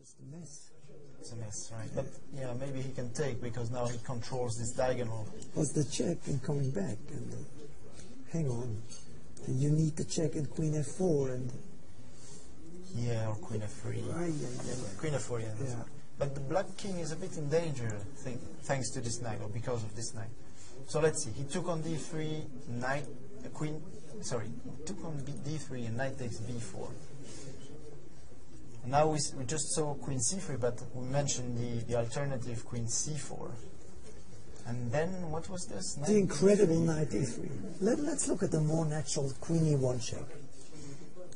just a mess. It's a mess, right? But yeah, maybe he can take because now he controls this diagonal. Was the check and coming back and hang on. And you need the check and queen f4 and Yeah, or queen f3. Queen f4, yeah. Yeah. But the black king is a bit in danger, thanks to this knight, or because of this knight. So let's see. He took on d3, knight, queen. Sorry, he took on d3 and knight takes b4. And now we just saw queen c3, but we mentioned the alternative queen c4. And then what was this? The incredible knight e3. Let's look at the more natural queen e1 check.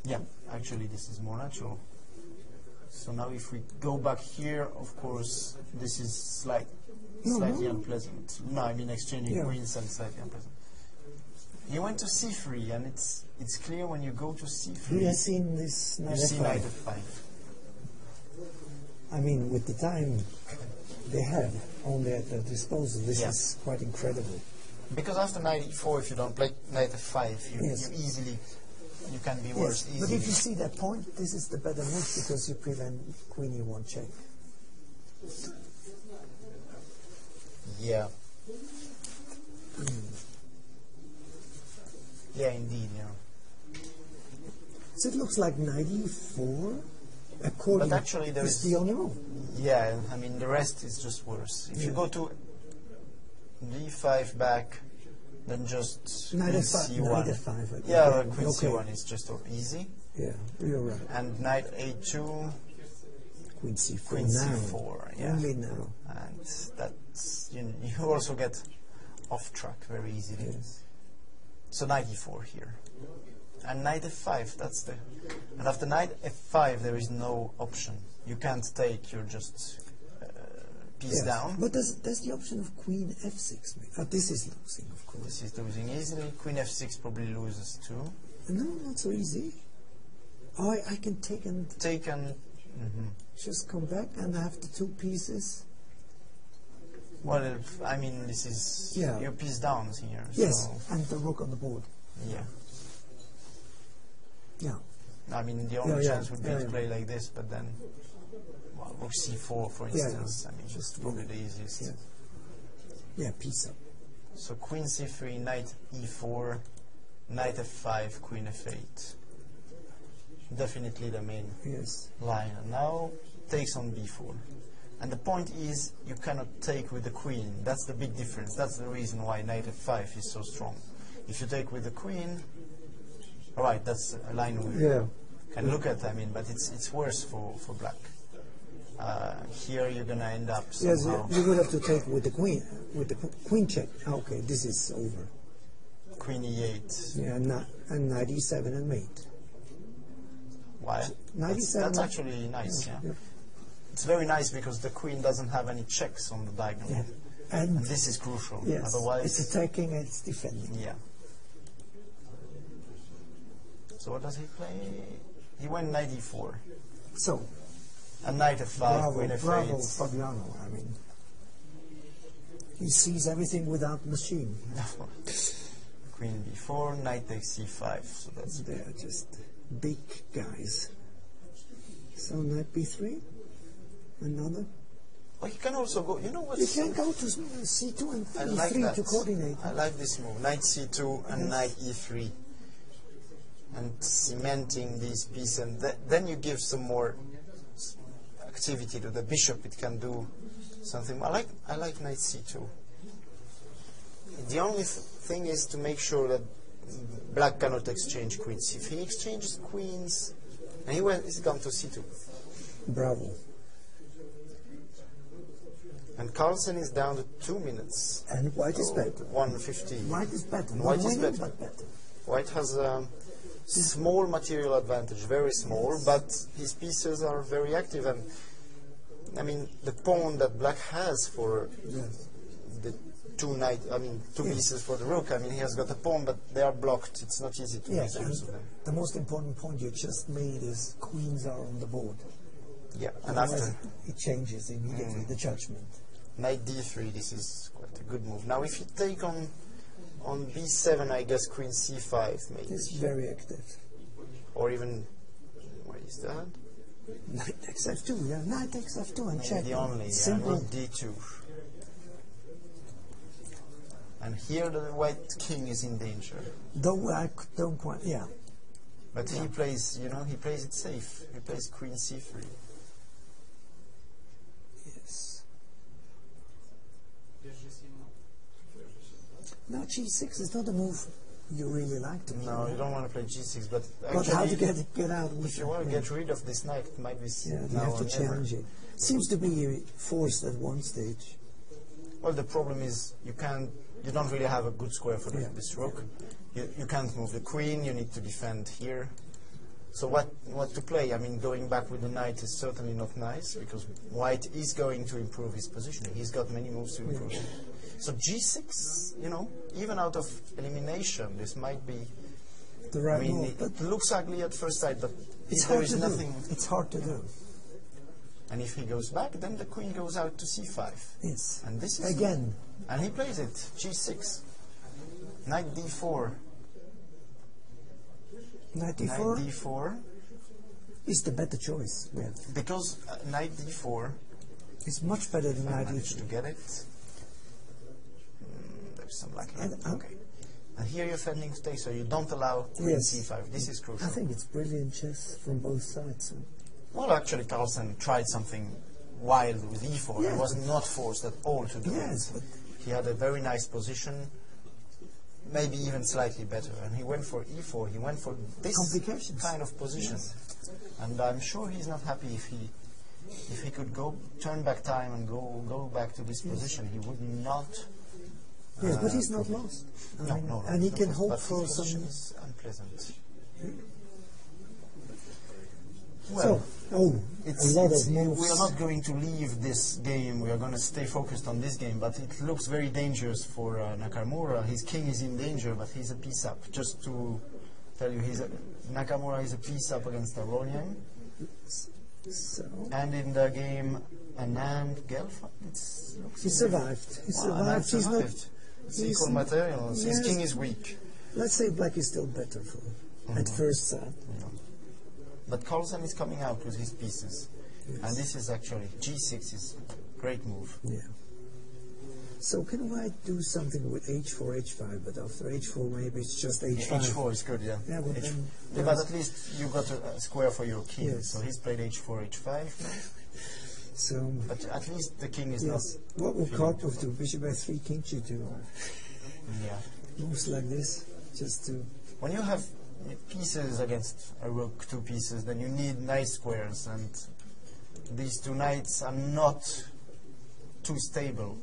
Yeah, actually this is more natural. So now if we go back here, of course, this is slightly unpleasant. No, I mean exchanging queens and slightly unpleasant. He went to c3, and it's clear when you go to c3. We have seen this knight you see f5. knight f5. I mean, with the time they have only at their disposal, this is quite incredible. Because after knight e4, if you don't play knight f5, you can be worse easily. But if you see that point, this is the better move because you prevent queen e1 check. Yeah. Yeah, indeed, yeah. So it looks like knight e4, according but actually there is the only move. Yeah, I mean the rest is just worse. If you go to d5 back, then just knight queen f5. c1. Knight f5. Yeah, queen c1 is just easy. Yeah, you're right. And knight a2, queen c4. queen c4. Yeah. Only now. And that's you also get off track very easily. Yes. So knight e4 here. And knight f5, and after knight f5 there is no option. You can't take, you're just piece down. But there's the option of queen f6. This is losing, of course. This is losing easily. Queen f6 probably loses too. No, not so easy. Oh, I can take and just come back and have the two pieces. Well, I mean, this is your piece down here. Yes, so and the rook on the board. Yeah. Yeah. I mean, the only chance would be to play like this, but then, well, rook c4, for instance. I mean, just probably the easiest. Yeah, piece up. So queen c3, knight e4, knight f5, queen f8. Definitely the main line. And now takes on b4. And the point is, you cannot take with the queen. That's the big difference. That's the reason why knight f5 is so strong. If you take with the queen, all right, that's a line we can look at. I mean, but it's worse for black. Here you're gonna end up somehow. Yes, you would have to take with the queen check. Okay, this is over. Queen e8. Yeah, and knight e7 and mate. Why? That's actually nice. Yeah. It's very nice because the queen doesn't have any checks on the diagonal. Yeah. And this is crucial. Yes, otherwise, it's attacking and it's defending. Yeah. So what does he play? He went knight e4. So. And knight f5, queen f8. Bravo, Fabiano. I mean, he sees everything without machine. Queen b4, knight takes c5. So that's they're just big guys. So knight b3. Another. Well, you can also go. You know what? You can go to c2 and e3 to coordinate. I like this move. Knight c2 and knight e3, and cementing these pieces, and then you give some more activity to the bishop. It can do something. I like knight c2. The only thing is to make sure that black cannot exchange queens. If he exchanges queens, and he's gone to c2. Bravo. And Carlsen is down to 2 minutes. And white is better. 1:50. White is better. White is better. White has a small material advantage, very small, but his pieces are very active. And I mean, the pawn that black has for the two pieces for the rook. I mean, he has got a pawn, but they are blocked. It's not easy to make use of them. The most important point you just made is queens are on the board. Yeah, and after it changes immediately the judgment. Knight d3, this is quite a good move. Now if you take on b7, I guess queen c5 maybe. It's very active. Or even, what is that? Knight takes f2, yeah, knight takes f2 and check. The only, simple. d2. And here the white king is in danger. Though I don't quite, yeah. But he plays, you know, he plays it safe. He plays queen c3. Yes. Now g6 is not a move you really like to play. No, you don't want to play g6, but But how to get out of it? If you want to get rid of this knight, it might be you have to challenge it. Seems to be forced at one stage. Well, the problem is you don't really have a good square for this rook. You can't move the queen, you need to defend here. So what to play? I mean, going back with the knight is certainly not nice, because white is going to improve his positioning. He's got many moves to improve. So g6, you know, even out of elimination, this might be the right move. It looks ugly at first sight, but it's there hard is to nothing. do. It's hard to do. And if he goes back, then the queen goes out to c5. Yes. And this is again. And he plays it, g6, knight d4. Knight d4? Knight d4 is the better choice. Yeah. Because knight d4 is much better than knight d3. to get it. There's some luck here. Okay. And here you're defending stake, so you don't allow queen c5. This is crucial. I think it's brilliant chess from both sides. Well, actually, Carlsen tried something wild with e4. He was not forced at all to do it. He had a very nice position, maybe even slightly better. And he went for e4. He went for this kind of position. And I'm sure he's not happy if he could turn back time and go back to this position. He would not. Yes, but he's not lost. No, and he can hope for some. Is unpleasant. Well, a lot of moves. We are not going to leave this game. We are going to stay focused on this game. But it looks very dangerous for Nakamura. His king is in danger, but he's a piece up. Just to tell you, Nakamura is a piece up against Aronian. So. And in the game, Anand Gelfa, he survived. He survived. He's not. It's equal materials. His king is weak. Let's say black is still better at first sight. Yeah. But Carlsen is coming out with his pieces. Yes. And this is actually, g6 is a great move. Yeah. So can white do something with h4, h5, but after h4 maybe it's just h5? Yeah, h4 is good, yeah. But at least you got a square for your king. Yes. So he's played h4, h5. So, but at least the king is not... What will Karpov do? Bishop f3, king g2? Yeah. Moves like this, just to... When you have pieces against a rook, 2 pieces, then you need nice squares, and these 2 knights are not too stable.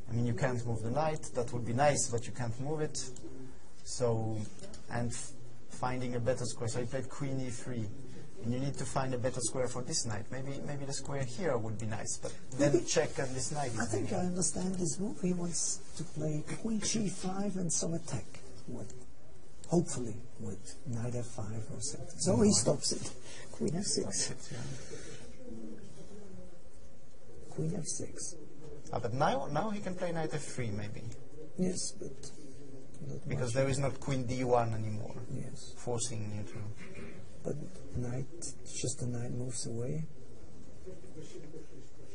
I mean, you can't move the knight, that would be nice, but you can't move it. So, and finding a better square. So he played queen e3, and you need to find a better square for this knight. Maybe the square here would be nice, but then check and this knight is I think I understand this move. He wants to play queen g5 and some attack. Hopefully with knight f5 or something. So he stops it. Queen f6. Queen f6. But now he can play knight f3 maybe. Yes, but because there is not queen d1 anymore. Yes. Forcing you to. But just the knight moves away.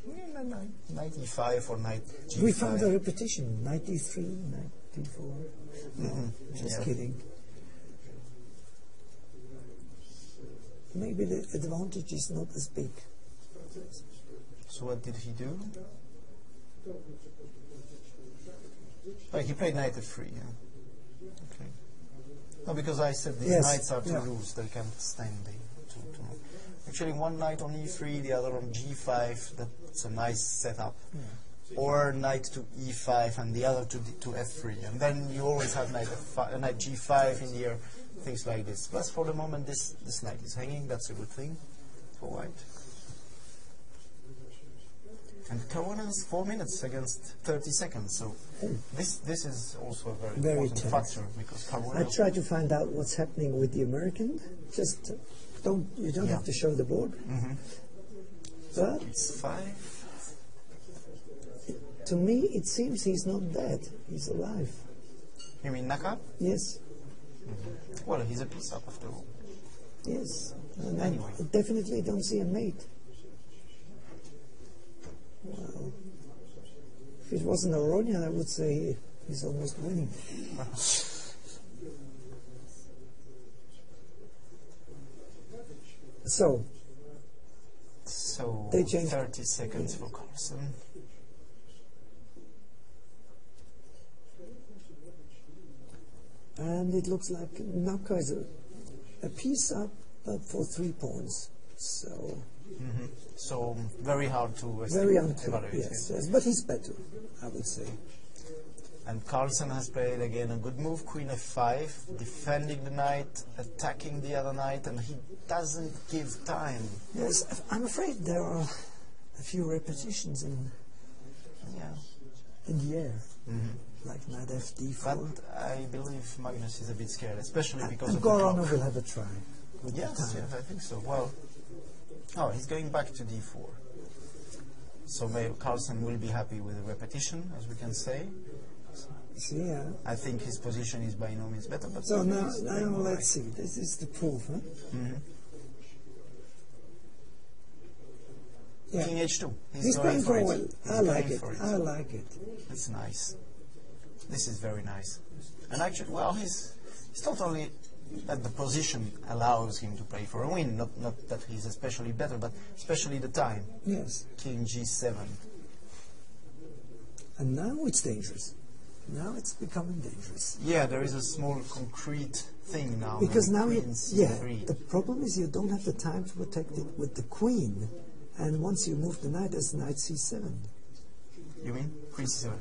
Yeah, knight e5 or knight g5. We found a repetition. Knight e3, knight d4. No, just kidding. Maybe the advantage is not as big. So what did he do? Oh, he played knight f3, yeah. Okay. No, because I said these knights are too loose, they can't stand actually one knight on e3, the other on g5, that's a nice setup. Yeah. Or knight to e5 and the other to f3. And then you always have knight g5 in the air, things like this. Plus for the moment this knight is hanging, that's a good thing for white. And Caruana is 4 minutes against 30 seconds, so this is also a very important factor, because Caruana... I try to find out what's happening with the American. Just you don't have to show the board. But it's 5. To me, it seems he's not dead. He's alive. You mean Naka? Yes. Well, he's a piece up after all. Yes. And Anyway. I definitely don't see a mate. Well, if it wasn't Aronian, I would say he's almost winning. So they changed 30 seconds for Carlsen. And it looks like Naka is a piece up, but for 3 points. So So very hard to very unclear. evaluate. Yes, yes, but he's better, I would say. And Carlsen has played again a good move, Queen f5, defending the knight, attacking the other knight, and he doesn't give time. Yes, I'm afraid there are a few repetitions in the air, like knight f d4. But I believe Magnus is a bit scared, especially because And of the Caruana clock. will have a try. With Yes, the time. yes, I think so. Well, he's going back to d4. So maybe Carlsen will be happy with the repetition, as we can say. See, I think his position is by no means better. But so maybe now he's playing let's right. see. This is the proof, huh? Yeah. King h2. He's going playing for for a it. while. He's I like going it. for it. I like it. It's nice. This is very nice. And actually, well, he's not only that the position allows him to play for a win, not that he's especially better, but especially the time. Yes. King g7. And now it's dangerous. Now it's becoming dangerous. Yeah, there is a small concrete thing now. Because now Queen c3. the problem is you don't have the time to protect it with the queen. And once you move the knight, there's knight c7. You mean Queen c7?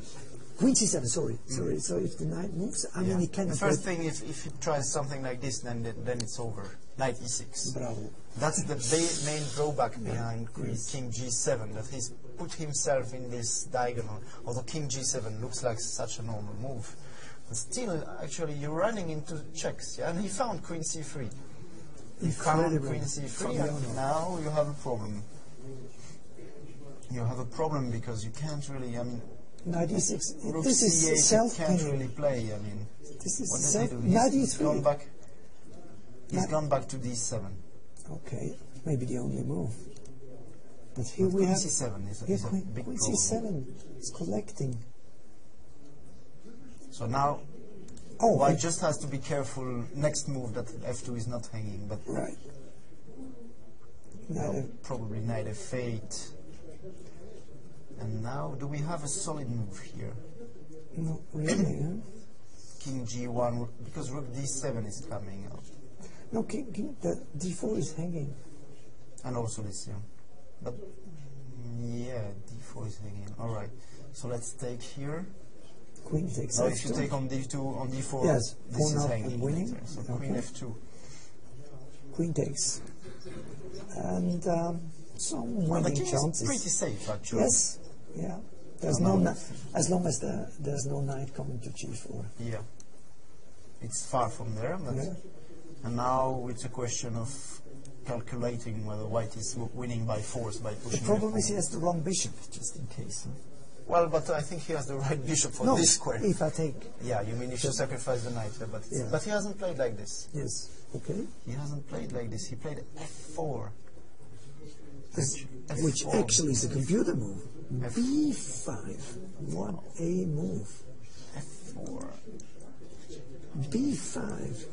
Queen c7, sorry. So if the knight moves, I mean, he The cannot... first thing, if he tries something like this, then it's over. Knight e6. Bravo. That's the main drawback behind King g7, that he's put himself in this diagonal. Although King g7 looks like such a normal move, but still, actually, you're running into checks. Yeah? And he found Queen c3. He found Queen c3, and now you have a problem. You have a problem because you can't really. I mean, Knight e6. Rook This c8 is self you can't really play. I mean, This is what self. did he do? Knight He's gone e3. back. He's gone back to d7. Okay, maybe the only move. But here But we Queen have. c7 is Here a big Queen problem. c7 is collecting. So now, Oh, White just has to be careful. Next move that f2 is not hanging, but right. well, probably knight f8. And now, do we have a solid move here? Not really, huh? King g1, because rook d7 is coming out. No, the d4 is hanging. And also this, yeah. But, yeah, d4 is hanging. Alright, so let's take here. Queen takes Now, f2. if you take on d2, on d4, Yes, this pawn is up hanging. and winning. Later. So Okay. queen f2. Queen takes. And some Well, the winning king chances. is pretty safe, actually. Yes, yeah. There's No, no no. as long as there's no knight coming to g4. Yeah. It's far from there, but Yeah. and now it's a question of calculating whether white is winning by force by The pushing. problem f4. is he has the wrong bishop, just in case. Huh? Well, but I think he has the right bishop for No, this square. if I take... Yeah, you mean if you sacrifice the knight, Yeah. but he hasn't played like this. Yes, okay. He hasn't played like this. He played f4. Which F4. actually is a computer move. F- b5. What a move. f4. b5.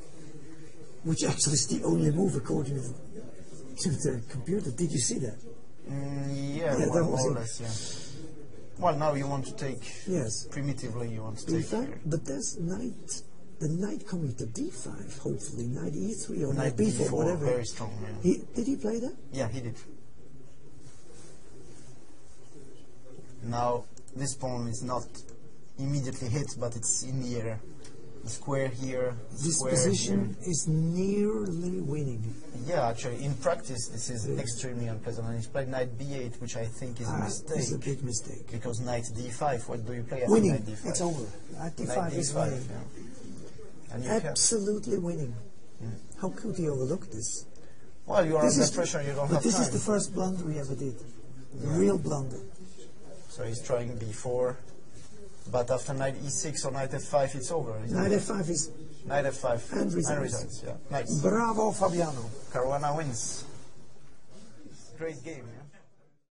Which actually is the only move according to the computer. Did you see that? Yeah, Yeah, well, that was more or it. less, yeah. Well, now you want to take, Yes. primitively you want to take b5, here. but there's the knight coming to d5, hopefully, knight e3 or Knight knight b4, b4, whatever. very strong, yeah. Did he play that? Yeah, he did. Now, this pawn is not immediately hit, but it's in the air. The square here, the This square position is nearly winning. here. Yeah, actually, in practice, this is extremely unpleasant. And he's played knight b8, which I think is a mistake. It's a big mistake. Because knight d5, what do you play after Winning, knight d5? it's over. Knight d5 Knight is d5, winning. yeah. And you have, Absolutely winning. How could he overlook this? well, you are This under is- pressure, you don't But have this time. is the first blunder we ever did. The real blunder. So he's trying b4, but after knight e6 or knight f5, it's over. Isn't Knight it? f5 is Knight f5. And results. Yeah. Nice. Bravo, Fabiano. Caruana wins. Great game.